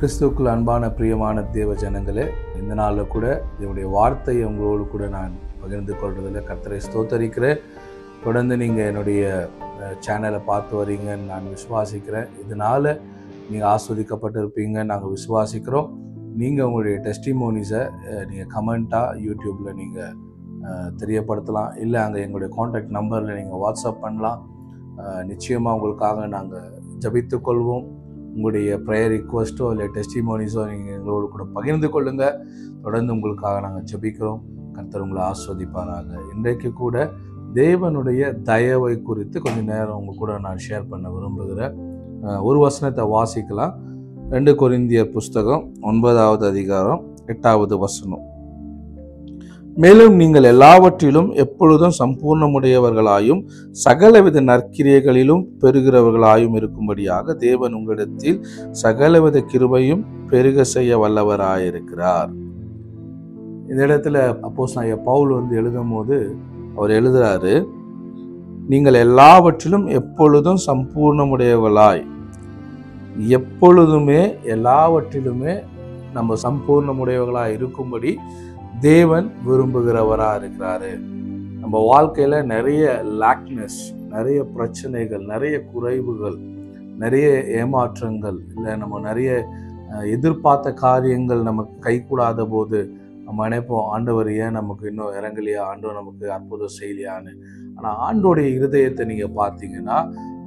கிறிஸ்துவுக்குள் அன்பான பிரியமான தேவ ஜனங்களே, இந்த நாளில் கூட இதனுடைய வார்த்தையை உங்களோடு கூட நான் பகிர்ந்து கொள்றதில் கர்த்தரை ஸ்தோத்தரிக்கிறேன். தொடர்ந்து நீங்கள் என்னுடைய சேனலை பார்த்து வரீங்கன்னு நான் விசுவாசிக்கிறேன். இதனால் நீங்கள் ஆஸ்வதிக்கப்பட்டிருப்பீங்க நாங்கள் விசுவாசிக்கிறோம். நீங்கள் உங்களுடைய டெஸ்டிமோனிஸை நீங்கள் கமெண்ட்டாக யூடியூப்பில் நீங்கள் தெரியப்படுத்தலாம். இல்லை அங்கே எங்களுடைய கான்டாக்ட் நம்பரில் நீங்கள் வாட்ஸ்அப் பண்ணலாம். நிச்சயமாக உங்களுக்காக நாங்கள் ஜபித்து கொள்வோம். உங்களுடைய ப்ரேயர் ரிக்வஸ்ட்டோ இல்லை டெஸ்டிமோனிஸோ நீங்கள் எங்களோடு கூட பகிர்ந்து கொள்ளுங்கள். தொடர்ந்து உங்களுக்காக நாங்கள் ஜபிக்கிறோம். கர்த்தர் உங்களை ஆஸ்வதிப்பாராக. இன்றைக்கு கூட தேவனுடைய தயவை குறித்து கொஞ்சம் நேரம் உங்கள் கூட நான் ஷேர் பண்ண விரும்புகிறேன். ஒரு வசனத்தை வாசிக்கலாம். 2 கொரிந்தியர் புஸ்தகம் 9வது அதிகாரம் 8வது வசனம். மேலும் நீங்கள் எல்லாவற்றிலும் எப்பொழுதும் சம்பூர்ணமுடையவர்களாயும் சகலவித நற்கிரியைகளிலும் பெறுகிறவர்களாயும் இருக்கும்படியாக தேவன் உங்களிடத்தில் சகலவித கிருபையும் பெருக செய்ய வல்லவராயிருக்கிறார். இந்த இடத்துல அப்போஸ்தலனாகிய பவுல் எழுதும் போது அவர் எழுதுறாரு, நீங்கள் எல்லாவற்றிலும் எப்பொழுதும் சம்பூர்ணமுடையவர்களாய். எப்பொழுதுமே எல்லாவற்றிலுமே நம்ம சம்பூர்ணமுடையவர்களாய் இருக்கும்படி தேவன் விரும்புகிறவராக இருக்கிறாரு. நம்ம வாழ்க்கையில் நிறைய லாக்னஸ், நிறைய பிரச்சனைகள், நிறைய குறைவுகள், நிறைய ஏமாற்றங்கள், இல்லை நம்ம நிறைய எதிர்பார்த்த காரியங்கள் நமக்கு கைகூடாத போது நம்ம நினைப்போம், ஆண்டவர் ஏன் நமக்கு இன்னும் இறங்கலையா, ஆண்டவர் நமக்கு அற்புதம் செய்யலையான்னு. ஆனால் ஆண்டோடைய இருதயத்தை நீங்கள் பார்த்தீங்கன்னா,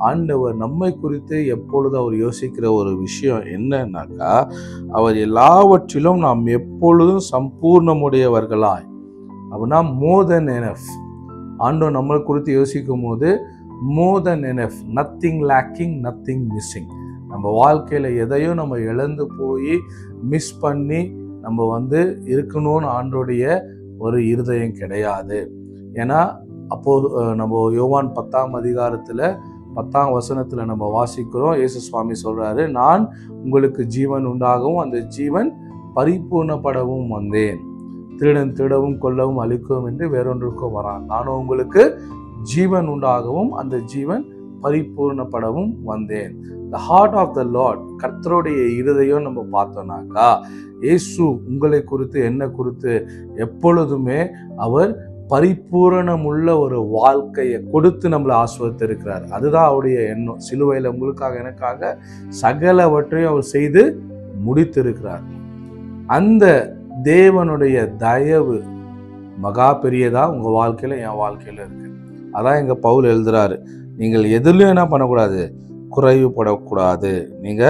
ஆண்டவர் நம்மை குறித்து எப்பொழுது அவர் யோசிக்கிற ஒரு விஷயம் என்னன்னாக்கா, அவர் எல்லாவற்றிலும் நாம் எப்பொழுதும் சம்பூர்ணமுடையவர்களாய். அப்படின்னா மோர் தென் எனஃப். ஆண்டவர் நம்மை குறித்து யோசிக்கும் போது more than enough, nothing lacking, nothing missing. நம்ம வாழ்க்கையில் எதையும் நம்ம இழந்து போய் மிஸ் பண்ணி நம்ம இருக்கணும்னு ஆண்டோடைய ஒரு இருதயம் கிடையாது. ஏன்னா அப்போது நம்ம யோவான் 10ஆம் அதிகாரத்தில் 10ஆம் வசனத்தில் நம்ம வாசிக்கிறோம். இயேசு சுவாமி சொல்றாரு, நான் உங்களுக்கு ஜீவன் உண்டாகவும் அந்த ஜீவன் பரிபூர்ணப்படவும் வந்தேன். திருடன் திருடவும் கொல்லவும் அழிக்கவும் என்று வேறொன்றுக்கும் வரான். நானும் உங்களுக்கு ஜீவன் உண்டாகவும் அந்த ஜீவன் பரிபூர்ணப்படவும் வந்தேன். The heart of the Lord, கர்த்தருடைய இருதயம் நம்ம பார்த்தோம்னாக்கா, இயேசு உங்களை குறித்து என்ன குறித்து எப்பொழுதுமே அவர் பரிபூரணமுள்ள ஒரு வாழ்க்கையை கொடுத்து நம்மளை ஆஸ்வதித்திருக்கிறார். அதுதான் அவருடைய எண்ணம். சிலுவையில் உங்களுக்காக எனக்காக சகலவற்றையும் அவர் செய்து முடித்திருக்கிறார். அந்த தேவனுடைய தயவு மகா பெரியதா உங்க வாழ்க்கையில என் வாழ்க்கையில இருக்கு. அதான் எங்க பவுல் எழுதுறாரு, நீங்கள் எதிலும் என்ன பண்ணக்கூடாது, குறைவுபடக்கூடாது. நீங்க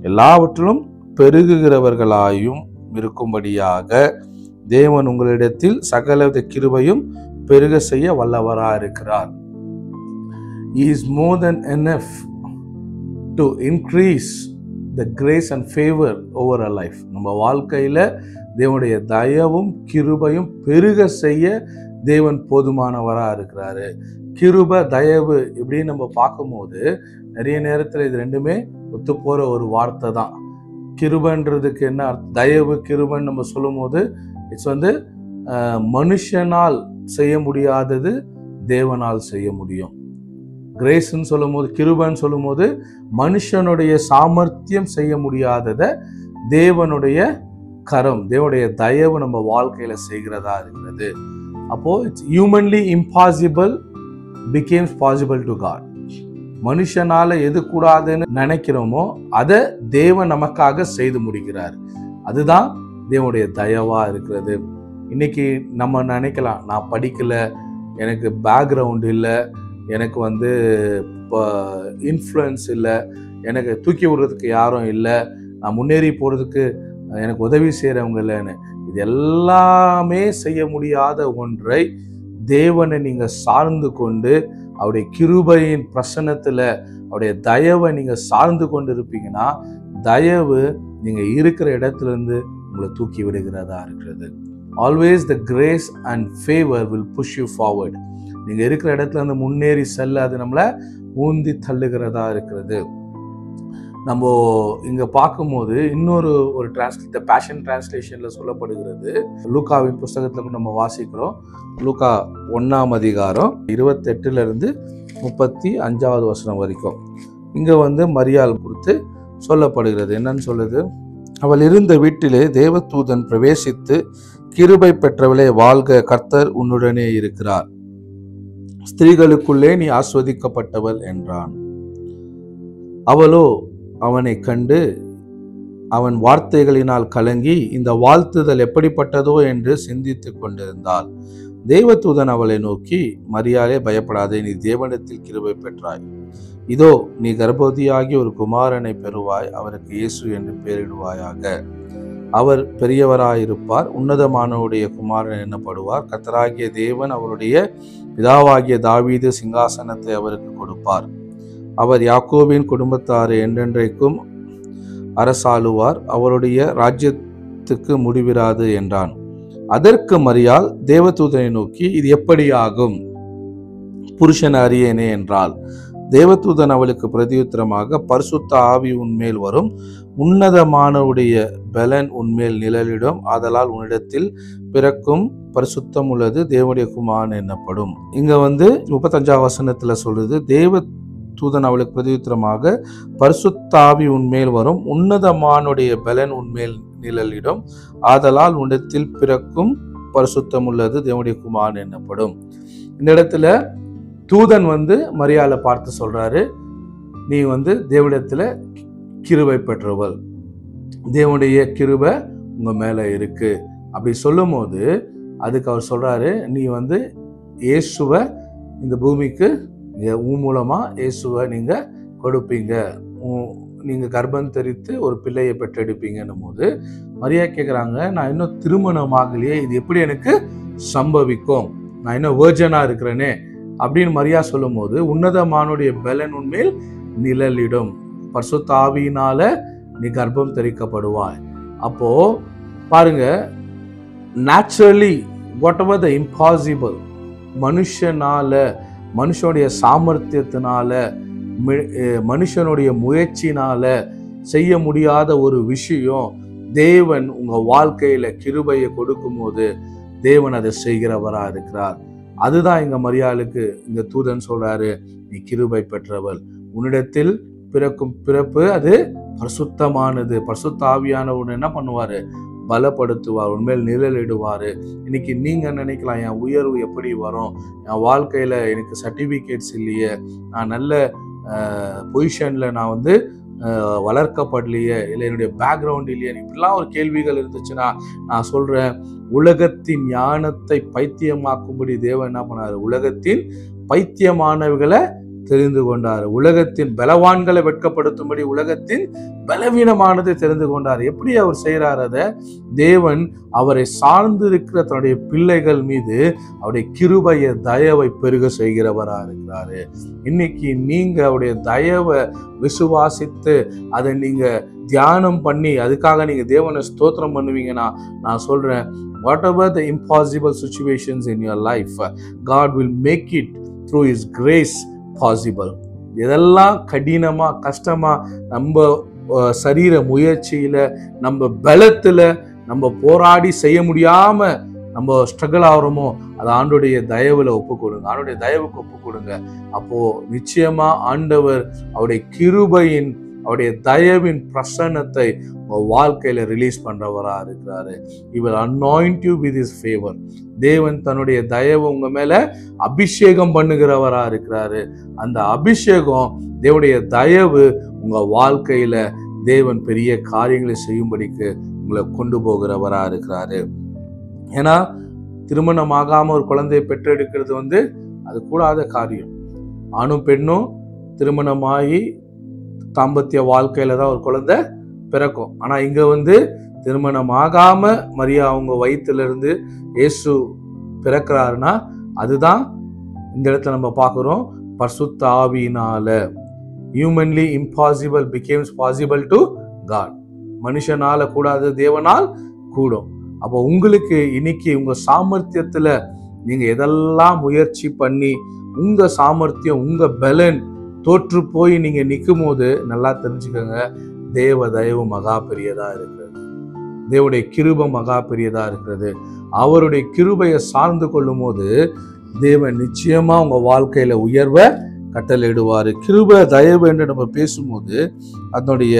எல்லாவற்றிலும் பெருகுகிறவர்களாயும் இருக்கும்படியாக தேவன் உங்களிடத்தில் சகலவித கிருபையும் பெருக செய்ய வல்லவராக இருக்கிறார். He is more than enough to increase the grace and favor over our life. நம்ம வாழ்க்கையில தேவனுடைய தயவும் கிருபையும் பெருக செய்ய தேவன் போதுமானவராக இருக்கிறாரு. கிருப தயவு இப்படின்னு நம்ம பார்க்கும்போது நிறைய நேரத்தில் இது ரெண்டுமே ஒத்து போற ஒரு வார்த்தை தான். கிருபன்றதுக்கு என்ன தயவு கிருபன்னு நம்ம சொல்லும் போது இட்ஸ் மனுஷனால் செய்ய முடியாதது தேவனால் செய்ய முடியும். கிரேஸ்ன்னு சொல்லும் போது, கிருபன்னு சொல்லும் போது மனுஷனுடைய சாமர்த்தியம் செய்ய முடியாததை தேவனுடைய கரம், தேவனுடைய தயவு நம்ம வாழ்க்கையில செய்கிறதா இருக்கிறது. அப்போ it's humanly impossible becomes possible to God. மனுஷனால எது கூடாதுன்னு நினைக்கிறோமோ அதை தேவன் நமக்காக செய்து முடிக்கிறார். அதுதான் தேவனுடைய தயவா இருக்கிறது. இன்னைக்கு நம்ம நினைக்கலாம், நான் படிக்கல, எனக்கு பேக்ரவுண்ட் இல்லை, எனக்கு இன்ஃப்ளூயன்ஸ் இல்லை, எனக்கு தூக்கி விடுறதுக்கு யாரும் இல்லை, நான் முன்னேறி போறதுக்கு எனக்கு உதவி செய்யறவங்க இல்லைன்னு. இது எல்லாமே செய்ய முடியாத ஒன்றை தேவனை நீங்க சார்ந்து கொண்டு அவருடைய கிருபையின் பிரசன்னத்துல அவருடைய தயவை நீங்க சார்ந்து கொண்டு இருப்பீங்கன்னா, தயவு நீங்க இருக்கிற இடத்துல இருந்து உங்களை தூக்கி விடுகிறதா இருக்கிறது. Always the grace and favour will push you forward. நீங்க இருக்கிற இடத்துல இருந்து முன்னேறி செல்ல அது நம்மளை ஊந்தி தள்ளுகிறதா இருக்கிறது. நம்ம இங்க பார்க்கும்போது இன்னொரு த பேஷன் டிரான்ஸ்லேஷன்ல சொல்லப்படுகிறது. லூக்காவின் புஸ்தகத்துல நம்ம வாசிக்கிறோம். லூக்கா 1ஆம் அதிகாரம் 28 35 வசனம் வரைக்கும் இங்க மரியாள் குறித்து சொல்லப்படுகிறது. என்னன்னு சொல்லுது, அவள் இருந்த வீட்டிலே தேவதூதன் பிரவேசித்து, கிருபை பெற்றவளே வாழ்க, கர்த்தர் உன்னுடனே இருக்கிறார், ஸ்திரீகளுக்குள்ளே நீ ஆஸ்வதிக்கப்பட்டவள் என்றான். அவளோ அவனை கண்டு அவன் வார்த்தைகளினால் கலங்கி இந்த வாழ்த்துதல் எப்படிப்பட்டதோ என்று சிந்தித்து கொண்டிருந்தாள். தேவதூதன் அவளை நோக்கி, மரியாளே பயப்படாதே, நீ தேவனிடத்தில் கிருபை பெற்றாய். இதோ நீ கர்ப்பவதியாகி ஒரு குமாரனை பெறுவாய், அவருக்கு இயேசு என்று பெயரிடுவாயாக. அவர் பெரியவராயிருப்பார், உன்னதமானவருடைய குமாரன் எனப்படுவார். கர்த்தராகிய தேவன் அவருடைய பிதாவாகிய தாவீது சிங்காசனத்தை அவருக்கு கொடுப்பார். அவர் யாக்கோபின் குடும்பத்தாரை என்றென்றைக்கும் அரசாளுவார், அவருடைய ராஜ்யத்துக்கு முடிவிராது என்றான். அதற்கு மரியாள் தேவதூதனை நோக்கி, இது எப்படி ஆகும், புருஷன் அறியேனே என்றாள். தேவதூதன் அவளுக்கு பிரதியுத்தரமாக, பரிசுத்த ஆவி உன்மேல் வரும், உன்னதமானவுடைய பலன் உன்மேல் நிழலிடும், ஆதலால் உன்னிடத்தில் பிறக்கும் பரிசுத்தம் உள்ளது தேவனுடைய குமாரன் எனப்படும். இங்க 35 வசனத்துல சொல்லுது, தேவதூதன் அவளுக்கு பிரதியுத்தரமாக, பரிசுத்த ஆவி உன்மேல் வரும், உன்னதமானுடைய பலன் உன்மேல் நிழலிடும், ஆதலால் உன்னிடத்தில் பிறக்கும் பரிசுத்தம் உள்ளது தேவனுடைய குமாரன் எனப்படும். இந்த இடத்துல தூதன் மரியாளை பார்த்து சொல்றாரு, நீ தேவனிடத்துல கிருபை பெற்றவள், தேவனுடைய கிருபை உங்க மேல இருக்கு அப்படி சொல்லும் போது அதுக்கு அவர் சொல்றாரு, நீ இயேசுவை இந்த பூமிக்கு உன் மூலமா இயேசுவை நீங்க கொடுப்பீங்க, நீங்க கர்ப்பம் தரித்து ஒரு பிள்ளையை பெற்றெடுப்பீங்கன்னும் போது மரியா கேட்குறாங்க, நான் இன்னும் திருமணம் ஆகலையே, இது எப்படி எனக்கு சம்பவிக்கும், நான் இன்னும் வேர்ஜனா இருக்கிறேனே அப்படின்னு மரியா சொல்லும் போது, உன்னதமானுடைய பலன் உன்மேல் நிழலிடும், பரிசுத்த ஆவியினால நீ கர்ப்பம் தரிக்கப்படுவாய். அப்போ பாருங்க, naturally whatever the impossible, மனுஷனால, மனுஷனுடைய சாமர்த்தியத்தினால, மனுஷனுடைய முயற்சினால செய்ய முடியாத ஒரு விஷயம் தேவன் உங்க வாழ்க்கையில கிருபையை கொடுக்கும் போது தேவன் அதை செய்கிறவரா இருக்கிறார். அதுதான் இங்க மரியாளுக்கு இங்க தூதன் சொல்றாரு, நீ கிருபை பெற்றவள், உன்னிடத்தில் பிறக்கும் பிறப்பு அது பரிசுத்தமானது, பரிசுத்த ஆவியானவர் என்ன பண்ணுவாரு, பலப்படுத்துவார், உண்மையில் நிழலிடுவாரு. இன்னைக்கு நீங்க நினைக்கலாம், என் உயர்வு எப்படி வரும், என் வாழ்க்கையில எனக்கு சர்டிபிகேட்ஸ் இல்லையே, நான் நல்ல பொசிஷன்ல நான் வளர்க்கப்படலையே, இல்லை என்னுடைய பேக்ரவுண்ட் இல்லையே, இப்படிலாம் ஒரு கேள்விகள் இருந்துச்சுன்னா நான் சொல்றேன், உலகத்தின் ஞானத்தை பைத்தியமாக்கும்படி தேவன் என்ன பண்ணாரு, உலகத்தின் பைத்தியமானவர்களை தெரிந்து கொண்டார், உலகத்தின் பலவான்களை வெட்கப்படுத்தும்படி உலகத்தின் பலவீனமானதை தெரிந்து கொண்டார். எப்படி அவர் செய்யறார்? அதை தேவன் அவரை சார்ந்து இருக்கிற தன்னுடைய பிள்ளைகள் மீது அவருடைய கிருபைய தயவை பெருக செய்கிறவரா இருக்கிறாரு. இன்னைக்கு நீங்க அவருடைய தயவை விசுவாசித்து அதை நீங்க தியானம் பண்ணி அதுக்காக நீங்க தேவனை ஸ்தோத்திரம் பண்ணுவீங்கன்னா நான் சொல்றேன், whatever the impossible situations in your life, God will make it through His grace possible. இதெல்லாம் கடினமா கஷ்டமா நம்ம சரீர முயற்சியில நம்ம பலத்துல நம்ம போராடி செய்ய முடியாம நம்ம ஸ்ட்ரகிள் ஆகிறோமோ அது ஆண்டோடைய தயவுல ஒப்பு கொடுங்க, ஆண்டோடைய தயவுக்கு ஒப்பு கொடுங்க. அப்போ நிச்சயமா ஆண்டவர் அவருடைய கிருபையின் அவருடைய தயவின் பிரசன்னத்தை உங்க வாழ்க்கையில ரிலீஸ் பண்றவரா இருக்கிறாரு. He will anoint you with His favor. தேவன் தன்னுடைய தயவு உங்க மேல அபிஷேகம் பண்ணுகிறவரா இருக்கிறாரு. அந்த அபிஷேகம் தேவனுடைய தயவு உங்க வாழ்க்கையில தேவன் பெரிய காரியங்களை செய்யும்படிக்கு உங்களை கொண்டு போகிறவரா இருக்கிறாரு. ஏன்னா திருமணம் ஆகாம ஒரு குழந்தையை பெற்றெடுக்கிறது அது கூடாத காரியம். ஆணும் பெண்ணும் திருமணமாகி தாம்பத்திய வாழ்க்கையில தான் ஒரு குழந்தை பிறக்கும். ஆனா இங்க திருமணம் ஆகாம மரியா அவங்க வயிற்றுல இருந்து இயேசு பிறக்கிறாருன்னா அதுதான் இந்த இடத்துல நம்ம பார்க்கிறோம், பரிசுத்த ஆவியினால. Humanly impossible becomes possible to God. மனுஷனால கூடாது, தேவனால் கூடும். அப்போ உங்களுக்கு இன்னைக்கு உங்க சாமர்த்தியத்துல நீங்க எதெல்லாம் முயற்சி பண்ணி உங்க சாமர்த்தியம் உங்க பலன் தோற்று போய் நீங்க நிற்கும் போது நல்லா தெரிஞ்சுக்கோங்க, தேவ தயவு மகா பெரியதா இருக்கிறது, தேவனுடைய கிருபை மகா பெரியதா இருக்கிறது. அவருடைய கிருபையை சார்ந்து கொள்ளும் போது தேவன் நிச்சயமா உங்க வாழ்க்கையில உயர்வை கட்டளையிடுவாரு. கிருபை தயவு என்று நம்ம பேசும்போது அதனுடைய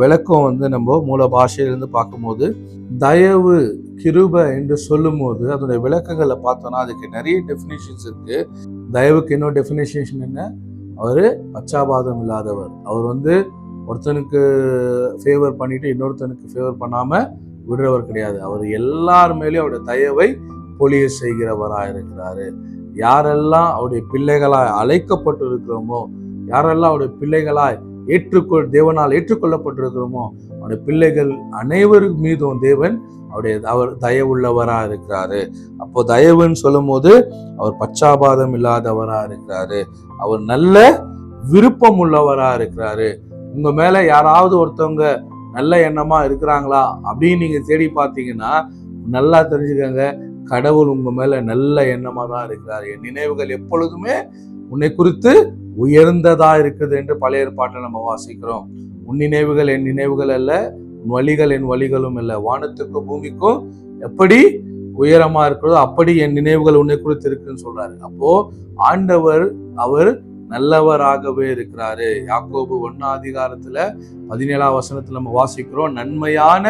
விளக்கம் வந்து நம்ம மூல பாஷையிலிருந்து பார்க்கும்போது தயவு கிருபை என்று சொல்லும் போது அதோட விளக்கங்களை பார்த்தோம்னா அதுக்கு நிறைய டெஃபினேஷன்ஸ் இருக்கு. தயவுக்கு இன்னொரு டெஃபினேஷன் என்ன? அவர் பச்சாபாதம் இல்லாதவர். அவர் வந்து ஒருத்தனுக்கு ஃபேவர் பண்ணிட்டு இன்னொருத்தனுக்கு ஃபேவர் பண்ணாம விடுறவர் கிடையாது. அவர் எல்லார் மேலேயும் அவருடைய தயவை பொழிய செய்கிறவராக இருக்கிறாரு. யாரெல்லாம் அவருடைய பிள்ளைகளாய் அழைக்கப்பட்டு இருக்கிறோமோ, யாரெல்லாம் அவருடைய பிள்ளைகளாய் தேவனால் ஏற்றுக்கொள்ளப்பட்டிருக்கிறோமோ, அவருடைய பிள்ளைகள் அனைவருக்கு மீதும் தேவன் அவர் தயவுள்ளவரா இருக்கிறாரு. அப்போ தயவுன்னு சொல்லும் போது அவர் பச்சாபாதம் இல்லாதவரா இருக்கிறாரு. அவர் நல்ல விருப்பம் உள்ளவரா இருக்கிறாரு. உங்க மேல யாராவது ஒருத்தவங்க நல்ல எண்ணமா இருக்கிறாங்களா அப்படின்னு நீங்க தேடி பார்த்தீங்கன்னா நல்லா தெரிஞ்சுக்கங்க, கடவுள் உங்க மேல நல்ல எண்ணமா தான் இருக்கிறாரு. என் நினைவுகள் எப்பொழுதுமே உன்னை குறித்து உயர்ந்ததா இருக்குது என்று பழைய ஏற்பாட்டில் நம்ம வாசிக்கிறோம். உன் நினைவுகள் என் நினைவுகள் அல்ல, உன் வழிகள் என் வழிகளும் அல்ல. வானத்துக்கும் பூமிக்கும் எப்படி உயரமா இருக்கிறதோ அப்படி என் நினைவுகள் உன்னை குறித்து இருக்குன்னு சொல்றாரு. அப்போ ஆண்டவர் அவர் நல்லவராகவே இருக்கிறாரு. யாக்கோபு 1:17 நம்ம வாசிக்கிறோம், நன்மையான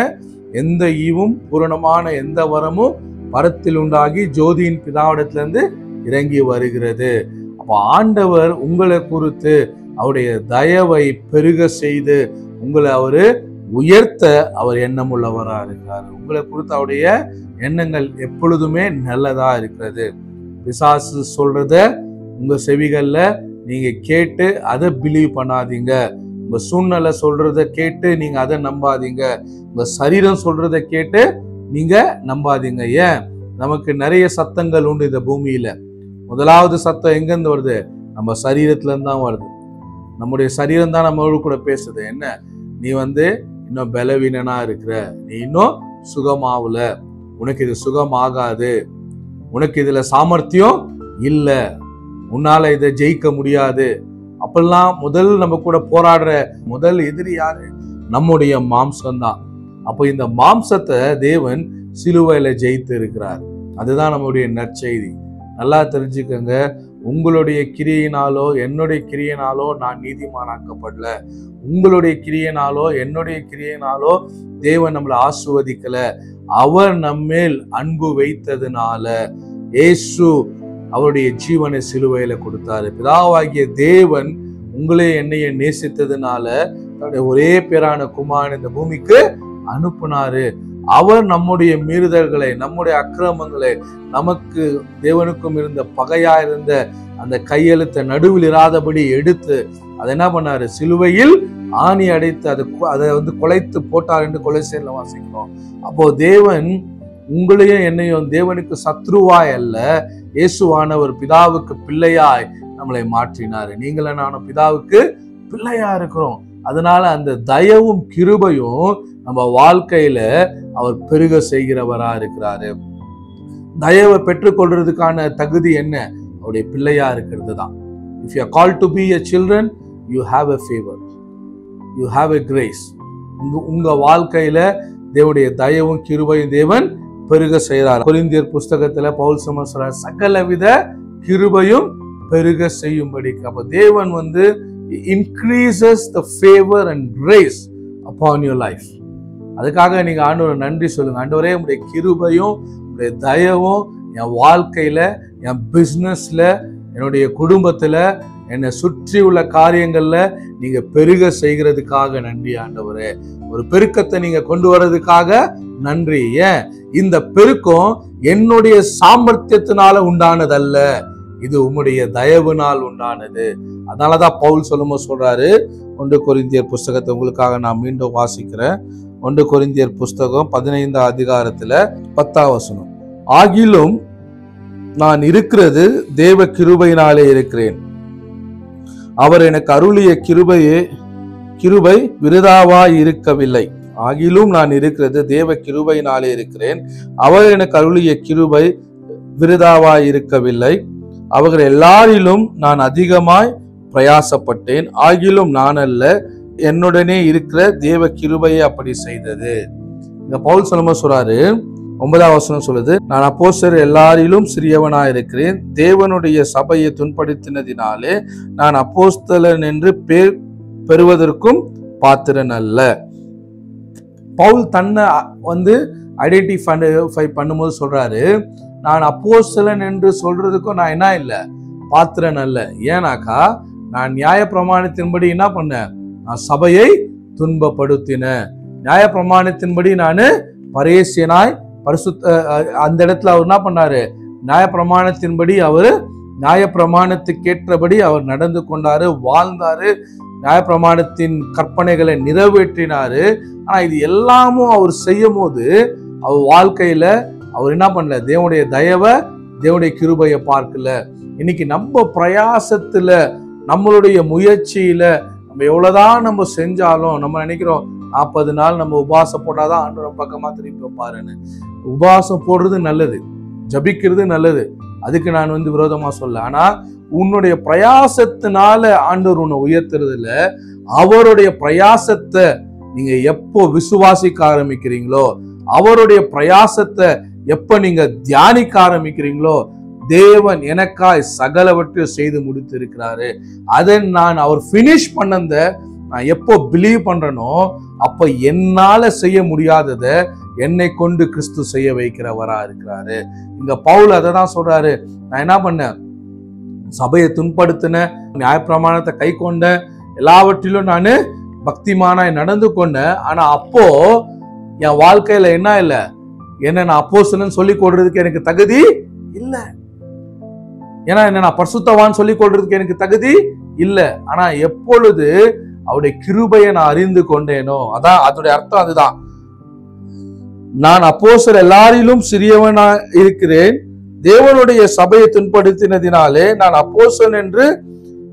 எந்த ஈவும் பூரணமான எந்த வரமும் பரத்தில் உண்டாகி ஜோதியின் பிதாவிடத்திலிருந்து இறங்கி வருகிறது. அப்போ ஆண்டவர் உங்களை குறித்து அவருடைய தயவை பெருக செய்து உங்களை அவரு உயர்த்த அவர் எண்ணம் உள்ளவரா இருக்கிறார். உங்களை குறித்து அவருடைய எண்ணங்கள் எப்பொழுதுமே நல்லதா இருக்கிறது. பிசாசு சொல்றத உங்க செவிகள்ல நீங்க கேட்டு அதை பிலீவ் பண்ணாதீங்க. உங்க சூழ்நிலை சொல்றத கேட்டு நீங்க அதை நம்பாதீங்க. உங்க சரீரம் சொல்றத கேட்டு நீங்க நம்பாதீங்க. ஏன்? நமக்கு நிறைய சத்தங்கள் உண்டு இந்த பூமியில. முதலாவது சத்தம் எங்கிருந்து வருது? நம்ம சரீரத்துல இருந்து தான் வருது. நம்முடைய சரீரம் தான் நம்மளோட கூட பேசுது. என்ன? நீ வந்து இன்னும் பலவீனனா இருக்கிற, நீ இன்னும் சுகமாவல, உனக்கு இது சுகமாகாது, உனக்கு இதுல சாமர்த்தியம் இல்ல, உன்னால இதை ஜெயிக்க முடியாது. அப்பெல்லாம் முதல் நம்ம கூட போராடுற முதல் எதிரி யாரு? நம்முடைய மாம்சம்தான். அப்போ இந்த மாம்சத்தை தேவன் சிலுவையில ஜெயித்து இருக்கிறார். அதுதான் நம்முடைய நற்செய்தி. நல்லா தெரிஞ்சுக்கங்க, உங்களுடைய கிரியையினாலோ என்னுடைய கிரியையினாலோ நான் நீதிமானாக்கப்படல. உங்களுடைய கிரியையினாலோ என்னுடைய கிரியையினாலோ தேவன் நம்மளை ஆசீர்வதிக்கல. அவர் நம்மேல் அன்பு வைத்ததுனால இயேசு அவருடைய ஜீவனை சிலுவையில கொடுத்தாரு. பிதாவாகிய தேவன் உங்களே என்னைய நேசித்ததுனால தன்னுடைய ஒரே பேரான குமாரன் இந்த பூமிக்கு அனுப்புனாரு. அவர் நம்முடைய மீறுதல்களை, நம்முடைய அக்கிரமங்களை, நமக்கு தேவனுக்கும் இருந்த பகையா இருந்த அந்த கையெழுத்தை நடுவில் இராதபடி எடுத்து அதை என்ன பண்ணாரு? சிலுவையில் ஆணி அடைத்து அதை வந்து குலைத்து போட்டார் என்று கொலைசேரில் வாசிக்கிறோம். அப்போ தேவன் உங்களையும் என்னையும் தேவனுக்கு சத்ருவாய் அல்ல, இயேசுவானவர் பிதாவுக்கு பிள்ளையாய் நம்மளை மாற்றினாரு. நீங்களும் நானும் பிதாவுக்கு பிள்ளையா இருக்கிறோம். அதனால அந்த தயவும் கிருபையும் நம்ம வாழ்க்கையில அவர் பெருக செய்கிறவரா இருக்கிறாரு. தயவை பெற்றுக்கொள்றதுக்கான தகுதி என்ன? அவருடைய பிள்ளையா இருக்கிறது தான். If you are called to be a children, you have a favor, you have a grace. உங்க வாழ்க்கையில தேவனுடைய தயவும் கிருபையும் தேவன் பெருக செய்கிறார். கொரிந்தியர் புஸ்தகத்துல பவுல் சொல்றார், சகலவித கிருபையும் பெருக செய்யும்படி. அப்ப தேவன் வந்து increases the favor and grace upon your life. அதுக்காக நீங்க ஆண்டவரை நன்றி சொல்லுங்க. ஆண்டவரே, உங்களுடைய கிருபையும் உங்களுடைய தயவும் என் வாழ்க்கையில, என் பிசினஸ்ல, என்னுடைய குடும்பத்துல, என்னை சுற்றி உள்ள காரியங்கள்ல நீங்க பெருக செய்கிறதுக்காக நன்றி ஆண்டவரே. ஒரு பெருக்கத்தை நீங்க கொண்டு வர்றதுக்காக நன்றி. ஏன்? இந்த பெருக்கம் என்னுடைய சாமர்த்தியத்தினால உண்டானதல்ல, இது உம்முடைய தயவுனால் உண்டானது. அதனாலதான் பவுல் சொல்றாரு, 1 கொரிந்தியர் புஸ்தகத்தை உங்களுக்காக நான் மீண்டும் வாசிக்கிறேன். 1 கொரிந்தியர் புஸ்தகம் 15:10 ஆகிலும் நான் இருக்கிறது தேவ கிருபையினாலே இருக்கிறேன். அவர் எனக்கு அருளிய கிருபை விருதாவாய் இருக்கவில்லை. ஆகிலும் நான் இருக்கிறது தேவ கிருபையினாலே இருக்கிறேன். அவர் எனக்கு அருளிய கிருபை விருதாவாய் இருக்கவில்லை. அவர்கள் எல்லாரிலும் நான் அதிகமாய் பிரயாசப்பட்டேன். ஆகிலும் நான் அல்ல, என்னுடனே இருக்கிற தேவ கிருபையை அப்படி செய்தது. இந்த பவுல் சொல்றாரு, 9 சொல்லுது, நான் அப்போஸ்தலர் எல்லாரிலும் சிறியவனாய் இருக்கிறேன். தேவனுடைய சபையை துன்படுத்தினதினாலே நான் அப்போஸ்தலன் என்று பேர் பெறுவதற்கும் பாத்திரன் அல்ல. பவுல் தன்னை ஐடென்டிஃபை பண்ணும்போது சொல்றாரு, நான் அப்போஸ்தலன் என்று சொல்றதுக்கும் நான் என்ன இல்லை, பாத்திரன் அல்ல. ஏன்னாக்கா நான் நியாய பிரமாணத்தின்படி என்ன பண்ணேன், நான் சபையை துன்பப்படுத்தினேன். நியாய பிரமாணத்தின்படி நான் பரேசியனாய் அந்த இடத்துல அவர் என்ன பண்ணாரு, நியாய பிரமாணத்தின்படி அவர் நியாய பிரமாணத்துக்கேற்றபடி அவர் நடந்து கொண்டாரு, வாழ்ந்தாரு, நியாய பிரமாணத்தின் கற்பனைகளை நிறைவேற்றினாரு. ஆனா இது எல்லாமும் அவர் செய்யும் போது அவர் வாழ்க்கையில அவர் என்ன பண்ணல, தேவனுடைய தயவை, தேவனுடைய கிருபையை பார்க்கல. இன்னைக்கு நம்ம பிரயாசத்துல, நம்மளுடைய முயற்சியில நம்ம எவ்வளவுதான் நம்ம செஞ்சாலும் நம்ம நினைக்கிறோம் 40 நாள் நம்ம உபவாசம் போட்டாதான் ஆண்டவர் பக்கமா திருப்பி வைப்பாருன்னு. உபவாசம் போடுறது நல்லது, ஜபிக்கிறது நல்லது, அதுக்கு நான் விரோதமா சொல்ல. ஆனா உன்னுடைய பிரயாசத்தினால ஆண்டவர் உன்னை உயர்த்துறது இல்ல. அவருடைய பிரயாசத்தை நீங்க எப்போ விசுவாசிக்க ஆரம்பிக்கிறீங்களோ, அவருடைய பிரயாசத்தை எப்ப நீங்க தியானிக்க ஆரம்பிக்கிறீங்களோ, தேவன் எனக்காய் சகலவற்றையும் செய்து முடித்து இருக்கிறாரு, அதை நான் அவர் பினிஷ் பண்ணத நான் எப்போ பிலீவ் பண்றேனோ, அப்ப என்னால செய்ய முடியாததை என்னை கொண்டு கிறிஸ்து செய்ய வைக்கிறவரா இருக்கிறாரு. இங்க பவுல் அதை தான் சொல்றாரு, நான் என்ன பண்ணேன், சபையை துன்படுத்தின, நியாயப்பிரமாணத்தை கை கொண்ட, எல்லாவற்றிலும் நான் பக்திமானாய் நடந்து கொண்டேன். ஆனா அப்போ என் வாழ்க்கையில என்ன இல்லை, என்ன நான் அப்போஸ்தலன் சொல்லி கொள்றதுக்கு எனக்கு தகுதி இல்லை. ஏன்னா என்ன நான் பரிசுத்தவான் சொல்லி கொள்றதுக்கு எனக்கு தகுதி இல்லை. ஆனா எப்பொழுது அவருடைய கிருபையை நான் அறிந்து கொண்டேனோ, அதான் அதோடைய அர்த்தம். அதுதான், நான் அப்போஸ்தலர் எல்லாரிலும் சிறியவனா இருக்கிறேன், தேவனுடைய சபையை துன்படுத்தினதினாலே நான் அப்போஸ்தலன் என்று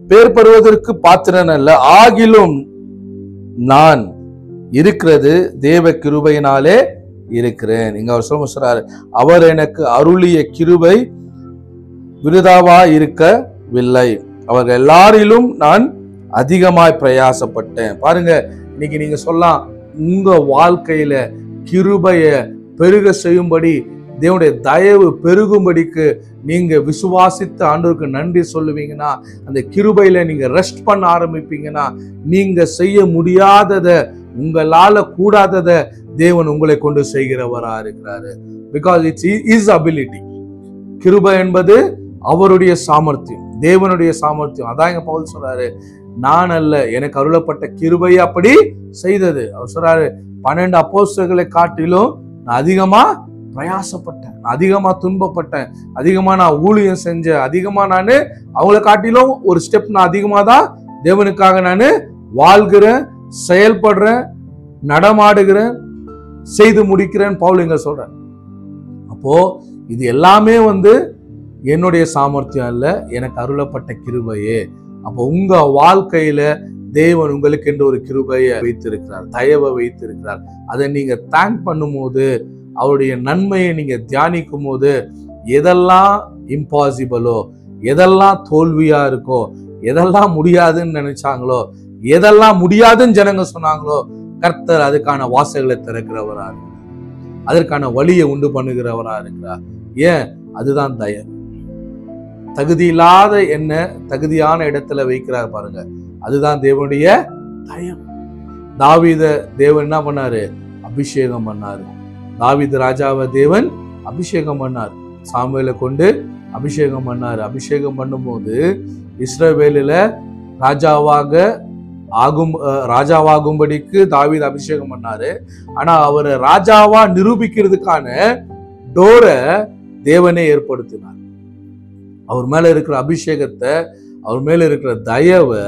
பேர் பெறுவதற்கு பாத்திரன் அல்ல, ஆகிலும் நான் இருக்கிறது தேவ கிருபையினாலே இருக்கிறேன். இங்க அவர் சொல்றாரு, அவர் எனக்கு அருளிய கிருபை விருதாவா இருக்கவில்லை, அவர்கள் எல்லாரிலும் நான் அதிகமாய் பிரயாசப்பட்டேன். பாருங்க, இன்னைக்கு நீங்க சொல்லலாம், உங்க வாழ்க்கையில கிருபைய பெருக செய்யும்படி, தேவனுடைய தயவு பெருகும்படிக்கு நீங்க விசுவாசித்து ஆண்டவருக்கு நன்றி சொல்லுவீங்கன்னா, அந்த கிருபையில நீங்க ரெஸ்ட் பண்ண ஆரம்பிப்பீங்கன்னா, நீங்க செய்ய முடியாதத, உங்களால கூடாதத தேவன் உங்களை கொண்டு செய்கிறவரா இருக்கிறாரு. Because it's is ability. கிருபை என்பது அவருடைய சாமர்த்தியம், தேவனுடைய சாமர்த்தியம். அதான் இங்க பவுல் சொல்றாரு, நான் அல்ல, எனக்கு அருளப்பட்ட கிருபை அப்படி செய்தது. அவர் சொல்றாரு, 12 அப்போஸ்தலர்களை காட்டிலும் நான் அதிகமா பிரயாசப்பட்டேன், அதிகமா துன்பப்பட்டேன், அதிகமா நான் ஊழியம் செஞ்சேன், அதிகமா நான் அவங்களை காட்டிலும் ஒரு ஸ்டெப் நான் அதிகமா தான் தேவனுக்காக நான் வாழ்கிறேன், செயல்படுறேன், நடமாடுகிறேன், செய்து முடிக்கிறேன் பவுல் இங்க சொல்றேன். அப்போ இது எல்லாமே என்னுடைய சாமர்த்தியம் அல்ல, எனக்கு அருளப்பட்ட கிருபையே. அப்போ உங்க வாழ்க்கையில தேவன் உங்களுக்கு என்று ஒரு கிருபையை வைத்திருக்கிறார், தயவை வைத்திருக்கிறார். அதை நீங்க தேங்க் பண்ணும் போது, அவருடைய நன்மையை நீங்க தியானிக்கும் போது, எதெல்லாம் இம்பாசிபிளோ, எதெல்லாம் தோல்வியா இருக்கோ, எதெல்லாம் முடியாதுன்னு நினைச்சாங்களோ, எதெல்லாம் முடியாதுன்னு ஜனங்க சொன்னாங்களோ, கர்த்தர் அதுக்கான வாசல்களை திறக்கிறவரா இருக்கிறார், அதற்கான வழியை உண்டு பண்ணுகிறவரா இருக்கிறார். ஏன்? அதுதான் தயவு. தகுதி இல்லாத என்ன தகுதியான இடத்துல வைக்கிறார் பாருங்க, அதுதான் தேவனுடைய தயவு. தாவீத தேவன் என்ன பண்ணாரு? அபிஷேகம் பண்ணாரு. தாவீது ராஜாவை தேவன் அபிஷேகம் பண்ணார், சாமுவேலை கொண்டு அபிஷேகம் பண்ணாரு. அபிஷேகம் பண்ணும்போது இஸ்ரவேலில ராஜாவாகும்படிக்கு தாவீது அபிஷேகம் பண்ணாரு. ஆனா அவரை ராஜாவா நிரூபிக்கிறதுக்கான டோரை தேவனே ஏற்படுத்தினார். அவர் மேல இருக்கிற அபிஷேகத்தை, அவர் மேல இருக்கிற தயவை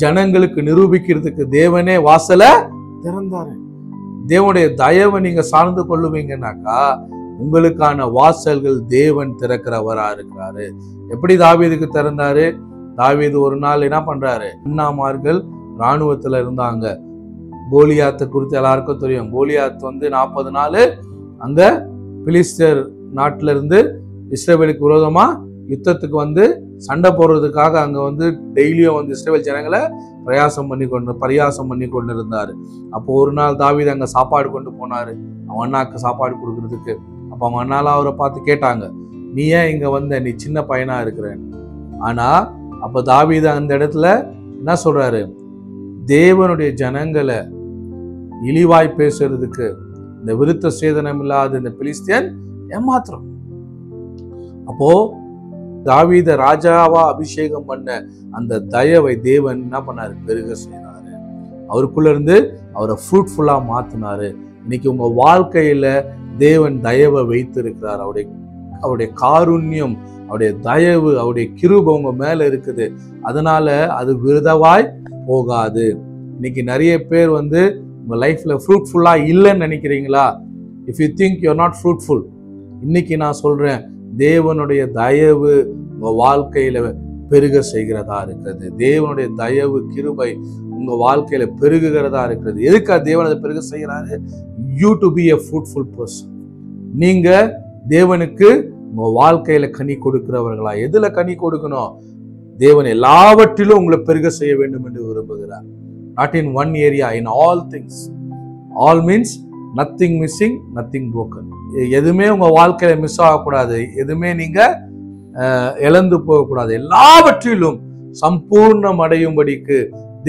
ஜனங்களுக்கு நிரூபிக்கிறதுக்கு தேவனே வாசலை திறந்தாரு. தேவனுடைய தயவை நீங்க சார்ந்து கொள்ளுவீங்கன்னாக்கா உங்களுக்கான வாசல்கள் தேவன் திறக்கிறவரா இருக்கிறாரு. எப்படி தாவீதுக்கு திறந்தாரு? தாவீது ஒரு நாள் என்ன பண்றாரு, அண்ணாமார்கள் இராணுவத்துல இருந்தாங்க. கோலியாத்தை குறித்து எல்லாருக்கும் தெரியும். கோலியாத் 40 நாள் அங்க பிலிஸ்தர் நாட்டுல இருந்து இஸ்ரவேலுக்கு விரோதமா யுத்தத்துக்கு சண்டை போடுறதுக்காக அங்க டெய்லியும் இஸ்ரவேல் ஜனங்களை பரியாசம் பண்ணி கொண்டு இருந்தாரு. அப்போ ஒரு நாள் தாவீது அங்க சாப்பாடு கொண்டு போனாரு, அவன் அண்ணாக்கு சாப்பாடு கொடுக்கறதுக்கு. அப்ப அவங்க அண்ணாலாம் அவரை பார்த்து கேட்டாங்க, நீ ஏன் இங்க நீ சின்ன பையனா இருக்கிறேன்னு. ஆனா அப்ப தாவீது அந்த இடத்துல என்ன சொல்றாரு, தேவனுடைய ஜனங்களை இழிவாய் பேசுறதுக்கு இந்த விருத்த சேதனம் இல்லாத இந்த பெலிஸ்தியன் ஏமாத்திரம். அப்போ தாவீத ராஜாவா அபிஷேகம் பண்ண அந்த தயவை தேவன் என்ன பண்ணாரு? பெருக செய்தாரு. அவருக்குள்ள இருந்து அவரை ஃப்ரூட்ஃபுல்லா மாத்தினாரு. இன்னைக்கு உங்க வாழ்க்கையில தேவன் தயவை வைத்திருக்கிறார். அவருடைய காருண்யம், அவருடைய தயவு, அவருடைய கிருபை உங்க மேல இருக்குது. அதனால அது விருதவாய் போகாது. இன்னைக்கு நிறைய பேர் உங்க லைஃப்ல ஃப்ரூட்ஃபுல்லா இல்லைன்னு நினைக்கிறீங்களா? If you think you're not fruitful, இன்னைக்கு நான் சொல்றேன், தேவனுடைய தயவு உங்க வாழ்க்கையில பெருக செய்கிறதா இருக்கிறது. தேவனுடைய தயவு கிருபை உங்க வாழ்க்கையில பெருகுகிறதா இருக்கிறது. எதுக்காக தேவன் அதை பெருக செய்கிறாரு? You to be a fruitful person. நீங்க தேவனுக்கு உங்க வாழ்க்கையில கனி கொடுக்கிறவர்களா? எதுல கனி கொடுக்கணும்? தேவன் எல்லாவற்றிலும் உங்களை பெருக செய்ய வேண்டும் என்று விரும்புகிறார். Not in one area, in all things. All means nothing missing, nothing broken. எதுவுமே உங்க வாழ்க்கையில மிஸ் ஆகக்கூடாது. எதுவுமே நீங்க இழந்து போகக்கூடாது. எல்லாவற்றிலும் சம்பூர்ணம் அடையும்படிக்கு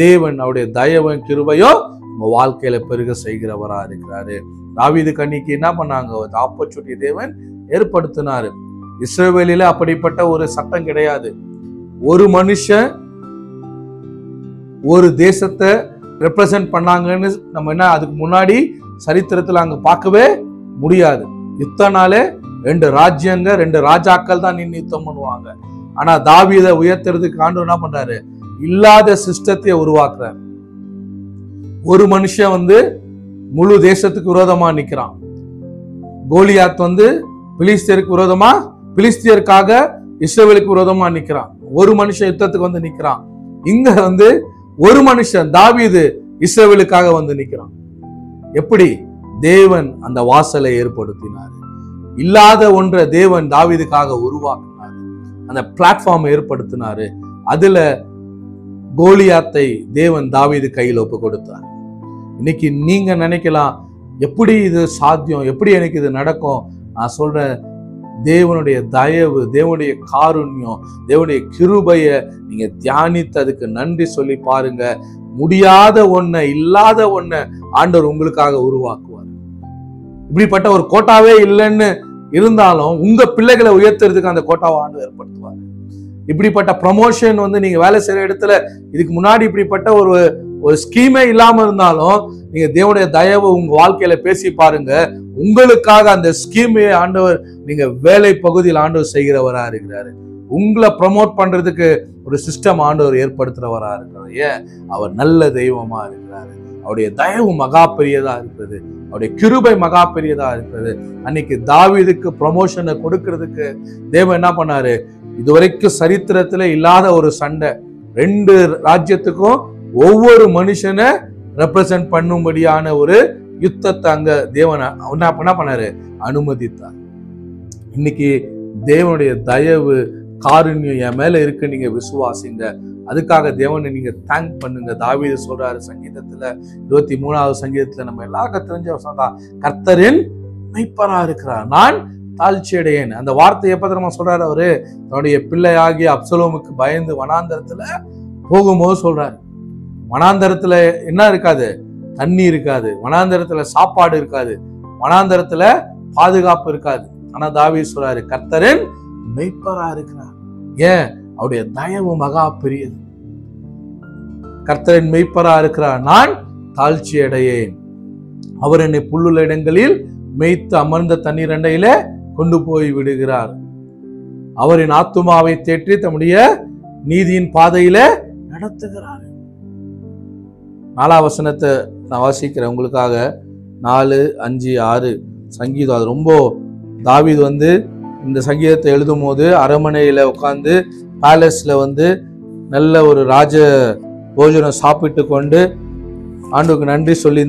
தேவன் அவருடைய தயவும் கிருபையும் உங்க வாழ்க்கையில பெருக செய்கிறவரா இருக்கிறாரு. தாவீது கண்ணிக்கு என்ன பண்ணாங்க? ஆப்பர்ச்சுனிட்டி தேவன் ஏற்படுத்தினாரு. இஸ்ரவேலில அப்படிப்பட்ட ஒரு சட்டம் கிடையாது. ஒரு மனுஷன் ஒரு தேசத்தை ரெப்ரசன்ட் பண்ணாங்கன்னு நம்ம என்ன அதுக்கு முன்னாடி சரித்திரத்துல அங்க பார்க்கவே முடியாது. யுத்தனாலே 2 ராஜ்யங்க, 2 ராஜாக்கள் தான் நின்று யுத்தம் பண்ணுவாங்க. ஆனா தாவீதை உயர்த்துறதுக்கு ஆண்டவர் என்ன பண்றாரு? இல்லாத சிஸ்டத்தை உருவாக்குறாரு. ஒரு மனுஷன் முழு தேசத்துக்கு விரோதமா நிக்கிறான். கோலியாத் பிலிஸ்தியருக்கு விரோதமா, பிலிஸ்தியருக்காக இஸ்ரவேலுக்கு விரோதமா நிக்கிறான். ஒரு மனுஷன் யுத்தத்துக்கு நிக்கிறான். இங்க ஒரு மனுஷன் தாவீது இஸ்ரவேலுக்காக நிக்கிறான். எப்படி? தேவன் அந்த வாசலை ஏற்படுத்தினார். இல்லாத ஒன்றை தேவன் தாவீதுக்காக உருவாக்கினார். அந்த பிளாட்ஃபார்ம் ஏற்படுத்தினாரு. அதுல கோலியாத்தை தேவன் தாவீது கையில் ஒப்பு கொடுத்தார். இன்னைக்கு நீங்க நினைக்கலாம், எப்படி இது சாத்தியம்? எப்படி எனக்கு இது நடக்கும்? நான் சொல்றேன், தேவனுடைய தயவு, தேவனுடைய காருண்யம், தேவனுடைய கிருபைய நீங்க தியானித்து அதுக்கு நன்றி சொல்லி பாருங்க. முடியாத ஒன்ன, இல்லாத ஒன்ன ஆண்டவர் உங்களுக்காக உருவாக்குவார். இப்படிப்பட்ட ஒரு கோட்டாவே இல்லைன்னு இருந்தாலும் உங்க பிள்ளைகளை உயர்த்துறதுக்கு அந்த கோட்டாவை ஆண்டவர் ஏற்படுத்துவார். இப்படிப்பட்ட ப்ரமோஷன் நீங்க வேலை செய்யற இடத்துல இதுக்கு முன்னாடி இப்படிப்பட்ட ஒரு ஸ்கீமே இல்லாம இருந்தாலும் நீங்க தேவனுடைய தயவு உங்க வாழ்க்கையில பேசி பாருங்க. உங்களுக்காக அந்த ஸ்கீமே ஆண்டவர் நீங்க வேலை பகுதியில் ஆண்டவர் செய்கிறவரா இருக்கிறாரு. உங்களை ப்ரமோட் பண்றதுக்கு ஒரு சிஸ்டம் ஆண்டவர் ஏற்படுத்துறவரா இருக்கிறார். ஏன்? அவர் நல்ல தெய்வமா இருக்கிறாரு. அவருடைய தயவு மகா பெரியதா இருக்கிறது. அவருடைய கிருபை மகா பெரியதா இருக்கிறது. அன்னைக்கு தாவீதுக்கு ப்ரமோஷனை கொடுக்கறதுக்கு தேவன் என்ன பண்ணாரு? இதுவரைக்கும் சரித்திரத்துல இல்லாத ஒரு சண்டை. 2 ராஜ்யத்துக்கும் ஒவ்வொரு மனுஷனை ரெப்ரசன்ட் பண்ணும்படியான ஒரு யுத்தத்தை அங்க தேவன் என்ன பண்ணாரு? அனுமதித்தார். இன்னைக்கு தேவனுடைய தயவு காருண்யம் என் மேல இருக்கு, நீங்க விசுவாசிங்க. அதுக்காக தேவனை நீங்க தேங்க் பண்ணுங்க. தாவீது சொல்றாரு சங்கீதத்துல 23வது சங்கீதத்துல, நம்ம எல்லாருக்கும் தெரிஞ்ச சொன்னா, கர்த்தரின் மெய்ப்பரா இருக்கிறார், நான் தாழ்ச்சி அடையேன். அந்த வார்த்தை எப்ப தெரியுமா சொல்றாரு? அவரு தன்னுடைய பிள்ளையாகிய அப்சலோமுக்கு பயந்து வனாந்தரத்துல போகும்போது சொல்றாரு. வனாந்தரத்துல என்ன இருக்காது? தண்ணி இருக்காது. வனாந்தரத்துல சாப்பாடு இருக்காது. வனாந்தரத்துல பாதுகாப்பு இருக்காது. ஆனா தாவீது சொல்றாரு, கர்த்தரின் மெய்ப்பரா இருக்கிறார். ஏன்? அவருடைய தயவு மகா பெரியது. கர்த்தரின் மெய்ப்பரா இருக்கிறார், நான் தாழ்ச்சி அடையேன். அவர் என்னை புல்லுள்ள இடங்களில் மேய்த்து அமர்ந்த தண்ணீர் அண்டையில கொண்டு போய் விடுகிறார். அவரின் ஆத்துமாவை தேற்றி தம்முடைய நீதியின் பாதையில நடத்துகிறார். 4ஆம் வசனத்தை நான் வாசிக்கிறேன் உங்களுக்காக. 4, 5, 6 சங்கீதம். அது ரொம்ப தாவீது இந்த சங்கீதத்தை எழுதும் போது அரண்மனையில உட்கார்ந்து பேலஸ்ல நல்ல ஒரு ராஜ போஜனம் சாப்பிட்டு கொண்டு ஆண்டுக்கு நன்றி சொல்லி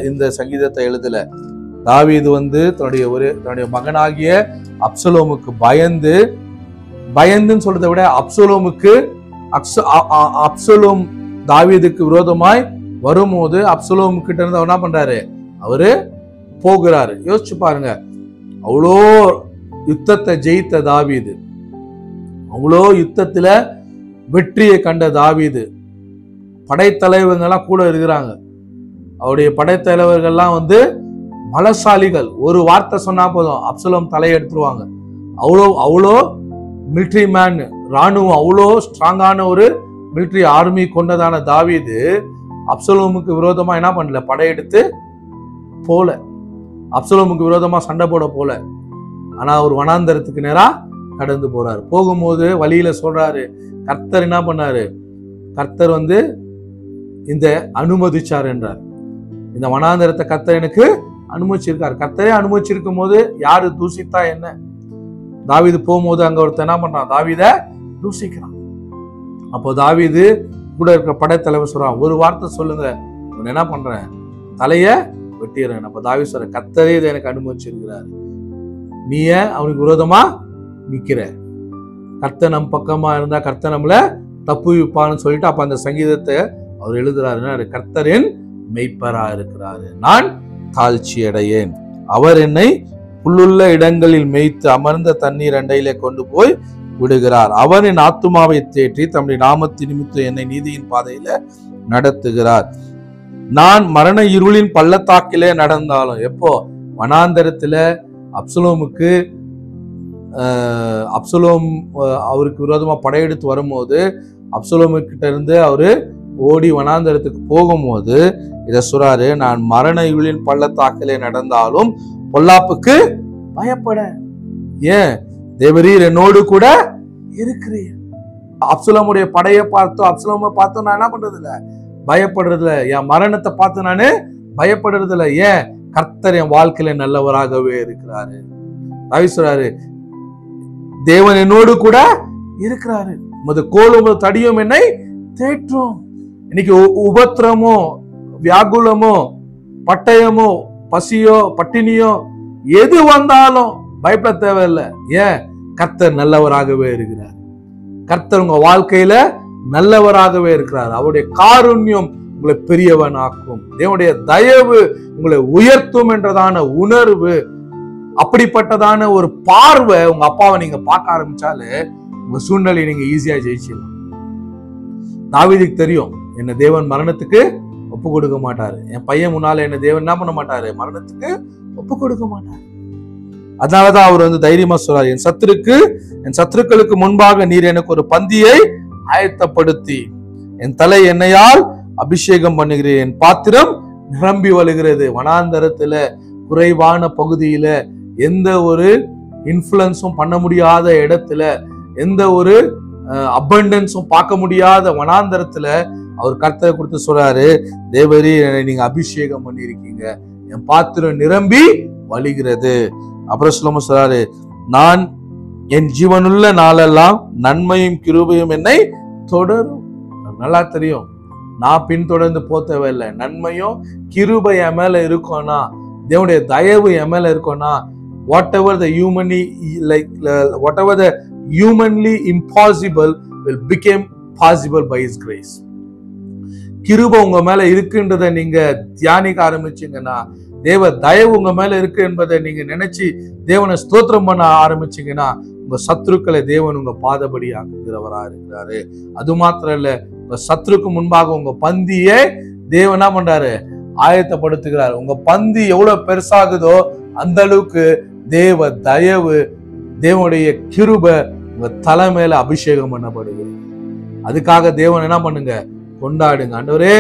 இந்த சங்கீதத்தை எழுதல. தாவீது தன்னுடைய மகனாகிய அப்சலோமுக்கு பயந்துன்னு சொல்றதை விட அப்சலோம் தாவீதுக்கு விரோதமாய் வரும்போது அப்சலோம் கிட்ட இருந்து என்ன பண்றாரு? அவரு போகிறாரு. யோசிச்சு பாருங்க, அவ்வளோ யுத்தத்தை ஜெயித்த தாவீது, அவ்வளோ யுத்தத்துல வெற்றியை கண்ட தாவீது, படைத்தலைவர்கள்லாம் கூட இருக்கிறாங்க. அவருடைய படைத்தலைவர்கள்லாம் பலசாலிகள். ஒரு வார்த்தை சொன்னா போதும் அப்சலோம் தலையை எடுத்துருவாங்க. அவ்வளோ மிலிட்ரி மேன், ராணுவம் அவ்வளோ ஸ்ட்ராங்கான ஒரு மிலிட்ரி ஆர்மி கொண்டதான தாவீது அப்சலோமுக்கு விரோதமா என்ன பண்ணல, படையெடுத்து போல, அப்சலோமுக்கு விரோதமா சண்டை போட போல. ஆனா ஒரு வனாந்தரத்துக்கு நேரா கடந்து போறாரு. போகும்போது வழியில சொல்றாரு, கர்த்தர் என்ன பண்ணாரு, கர்த்தர் இந்த அனுமதிச்சார் என்றார். இந்த வனாந்தரத்தை கர்த்தர் எனக்கு அனுமதிச்சிருக்காரு. கர்த்தரே அனுமதிச்சிருக்கும் போது யாரு தூசித்தா என்ன? தாவீது போகும்போது அங்க ஒருத்தர் என்ன பண்றான், தாவீத தூசிக்கிறான். அப்போ தாவீது கூட இருக்கிற படைத்தலைவர் சொல்றான், ஒரு வார்த்தை சொல்லுங்க, என்ன பண்றேன், தலைய வெட்டிடுறேன். அப்ப தாவீது சொல்ற, கர்த்தரே இதை எனக்கு அனுமதிச்சிருக்கிறாரு, நீ அவனுக்கு விரோதமா நிக்கிற, கர்த்தர் நம் பக்கமா இருந்தா கர்த்தர் நம்மள தப்புவிப்பான்னு சொல்லிட்டு அப்ப அந்த சங்கீதத்தை அவர் எழுதுறாரு. கர்த்தரின் மெய்ப்பரா இருக்கிறாரு, நான் தாழ்ச்சி அடையேன். அவர் என்னை புல்லுள்ள இடங்களில் மேய்த்து அமர்ந்த தண்ணீர் அண்டையிலே கொண்டு போய் விடுகிறார். அவர் என் ஆத்துமாவை தேற்றி தம்முடைய நாமத்தின் நிமித்தம் என்னை நீதியின் பாதையில நடத்துகிறார். நான் மரண இருளின் பள்ளத்தாக்கிலே நடந்தாலும், எப்போ வனாந்தரத்துல அப்சலோம் அவருக்கு விரோதமா படையெடுத்து வரும்போது அப்சலோமு கிட்ட இருந்து அவரு ஓடி வனாந்தரத்துக்கு போகும்போது இத சொல்றாரு, நான் மரண இருளின் பள்ளத்தாக்கிலே நடந்தாலும் பொல்லாப்புக்கு பயப்பட, ஏன் தேவரீர் என்னோடு கூட இருக்கிறீர். அப்சலோமுடைய படையை பார்த்தோம், அப்சலோமை பார்த்தோம், நான் என்ன பண்றது இல்ல, பயப்படுறது இல்ல. என் மரணத்தை பார்த்து நானு பயப்படுறது இல்ல. ஏன், கர்த்தர் என் வாழ்க்கையில நல்லவராகவே இருக்கிறாரு. சொல்றாரு, தேவன் என்னோடு கூட இருக்கிறாரு, உமது கோலும் உமது தடியும் என்னை தேற்றும். இன்னைக்கு உபத்திரமோ வியாகுலமோ பட்டயமோ பசியோ பட்டினியோ எது வந்தாலும் பயப்பட தேவையில்லை. ஏன், கர்த்தர் நல்லவராகவே இருக்கிறார். கர்த்தர் உங்க வாழ்க்கையில நல்லவராகவே இருக்கிறார். அவருடைய காருண்யம் உங்களை பெரியவன் ஆக்கும். தேவனுடைய தயவு உங்களை உயர்த்தும் என்றதான உணர்வு, அப்படிப்பட்டதான ஒரு பார்வை உங்க அப்பாவை நீங்க பார்க்க ஆரம்பிச்சாலே உங்க சூழ்நிலையை நீங்க ஈஸியா ஜெயிச்சிடலாம். தாவீதுக்கு தெரியும், என்ன தேவன் மரணத்துக்கு ஒப்பு கொடுக்க மாட்டாரு, என் பையன் முன்னால என்ன தேவன் என்ன பண்ண மாட்டாரு, மரணத்துக்கு ஒப்பு கொடுக்க மாட்டாரு. அதனாலதான் அவர் தைரியமா சொல்றாரு, என் சத்துருக்களுக்கு முன்பாக நீர் எனக்கு ஒரு பந்தியை ஆயத்தப்படுத்தி என் தலை எண்ணெயால் அபிஷேகம் பண்ணுகிறேன், என் பாத்திரம் நிரம்பி வழிகிறது. வனாந்தரத்துல குறைவான பகுதியில எந்த ஒரு இன்ஃப்ளூயன்ஸும் பண்ண முடியாத இடத்துல, எந்த ஒரு அபண்டன்ஸும் பார்க்க முடியாத வனாந்தரத்துல அவர் கர்த்தரை கொடுத்து சொல்றாரு, தேவரீ நீங்க அபிஷேகம் பண்ணிருக்கீங்க, என் பாத்திரம் நிரம்பி வழிகிறது. அப்புறம் சொல்றாரு, நான் என் ஜீவனுள்ள நாளெல்லாம் நன்மையும் கிருபையும் என்னை தொடரும். நல்லா தெரியும், நான் பின்தொடர்ந்து போத்தவில்லை, நன்மையும் கிருபை என் மேல இருக்கும்னா, தேவனுடைய தயவு என் மேல இருக்கும்னா, whatever the humanly impossible will become possible by his grace. கிருபை உங்க மேல இருக்குன்றதை நீங்க தியானிக்க ஆரம்பிச்சீங்கன்னா, தேவ தயவு உங்க மேல இருக்கு என்பதை நீங்க நினைச்சு தேவனை ஸ்தோத்திரம் பண்ண ஆரம்பிச்சீங்கன்னா, உங்க சத்துருக்களை தேவன் உங்க பாதபடி ஆக்குகிறவரா இருக்கிறாரு. அது மாத்திரம் இல்ல, உங்க சத்துருக்கு முன்பாக உங்க பந்தியை தேவன் என்ன பண்றாரு, ஆயத்தப்படுத்துகிறார். உங்க பந்தி எவ்வளவு பெருசாகுதோ அந்த அளவுக்கு தேவ தயவு, தேவனுடைய கிருபை உங்க தலை மேல அபிஷேகம் பண்ணப்படுகிறது. அதுக்காக தேவன் என்ன பண்ணுங்க, கொண்டாடுங்க. ஆண்டவரே,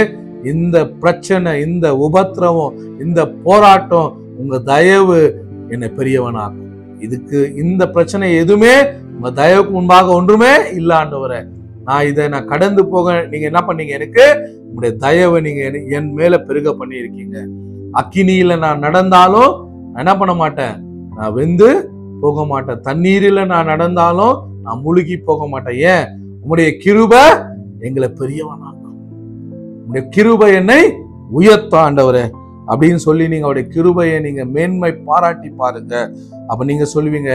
இந்த பிரச்சனை, இந்த உபத்திரவம், இந்த போராட்டம் உங்க தயவு என்னை பெரியவனாகும். இதுக்கு இந்த பிரச்சனை எதுவுமே உங்க தயவுக்கு முன்பாக ஒன்றுமே இல்ல ஆண்டவரே. நான் கடந்து போக நீங்க என்ன பண்ணீங்க, எனக்கு உங்களுடைய தயவை நீங்க என் மேல பெருக பண்ணி இருக்கீங்க. அக்கினியில நான் நடந்தாலும் நான் என்ன பண்ண மாட்டேன், நான் வெந்து போக மாட்டேன். தண்ணீரில நான் நடந்தாலும் நான் முழுகி போக மாட்டேன். ஏன், உங்களுடைய கிருபை எங்களை பெரியவனாக்கும், உங்களுடைய கிருபை என்னை உயர்த்த ஆண்டவரே அப்படின்னு சொல்லி நீங்க அவருடைய கிருபையை நீங்க மேன்மை பாராட்டி பாருங்க. அப்ப நீங்க சொல்லுவீங்க,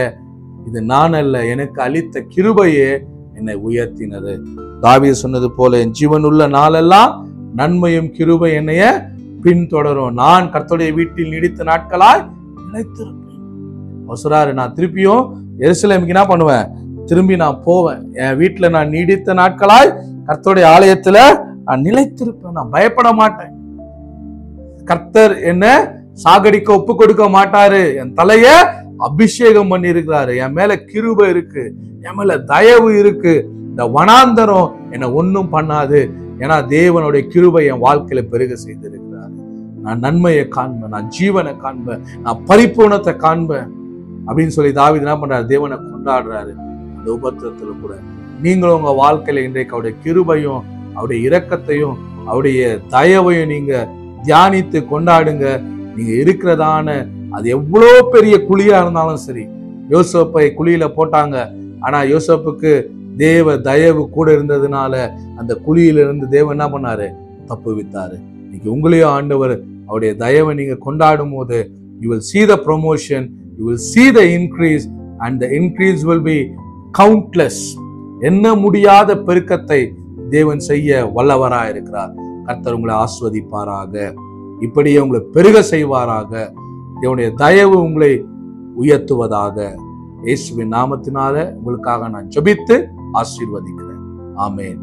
இது நான் அல்ல, எனக்கு அளித்த கிருபையே என்னை உயர்த்தினது. தாவீது சொன்னது போல, என் ஜீவனுள்ள நாளெல்லாம் நன்மையும் கிருபை என்னைய பின்தொடரும், நான் கர்த்தருடைய வீட்டில் நீடித்த நாட்களாய் நிலைத்திருப்பேன். சொல்றாரு, நான் திருப்பியும் எருசலேமுக்கு என்ன பண்ணுவேன், திரும்பி நான் போவேன். என் வீட்டுல நான் நீடித்த நாட்களாய் கர்த்தருடைய ஆலயத்துல நான் நிலைத்திருப்பேன், நான் பயப்பட மாட்டேன். கர்த்தர் என்ன சாகடிக்க ஒப்பு கொடுக்க மாட்டாரு. என் தலைய அபிஷேகம் பண்ணி இருக்கிறாரு. என் மேல கிருபை இருக்கு, என் மேல தயவு இருக்கு. இந்த வனாந்தரம் என்ன ஒன்னும் பண்ணாது. ஏன்னா தேவனுடைய கிருபை என் வாழ்க்கையில பெருக செய்திருக்கிறாரு. நான் நன்மையை காண்பேன், நான் ஜீவனை காண்பேன், நான் பரிபூர்ணத்தை காண்பேன் அப்படின்னு சொல்லி தாவீது என்ன பண்றாரு? தேவனை கொண்டாடுறாரு. அந்த உபத்திரத்துல கூட நீங்களும் உங்க வாழ்க்கையில இன்றைக்கு அவருடைய கிருபையும் அவருடைய இரக்கத்தையும் அவருடைய தயவையும் நீங்க தியானித்து கொண்டாடுங்க. நீங்க இருக்கிறதான அது எவ்வளவு பெரிய குழியா இருந்தாலும் சரி. யோசேப்பை குழியில போட்டாங்க, ஆனா யோசேப்புக்கு தேவ தயவு கூட இருந்ததுனால அந்த குழியிலிருந்து தேவன் என்ன பண்ணாரு? தப்புவித்தாரு. இன்னைக்கு உங்களையும் ஆண்டவர் அவருடைய தயவை நீங்க கொண்டாடும் போது you will see the promotion, you will see the increase, and the increase will be countless. எண்ண முடியாத பெருக்கத்தை தேவன் செய்ய வல்லவராக இருக்கிறார். கர்த்தர் உங்களை ஆஸ்வதிப்பாராக, இப்படியே உங்களை பெருக செய்வாராக. தேவனுடைய தயவு உங்களை உயர்த்துவதாக. இயேசுவின் நாமத்தினால உங்களுக்காக நான் ஜெபித்து ஆசீர்வதிக்கிறேன். ஆமென்.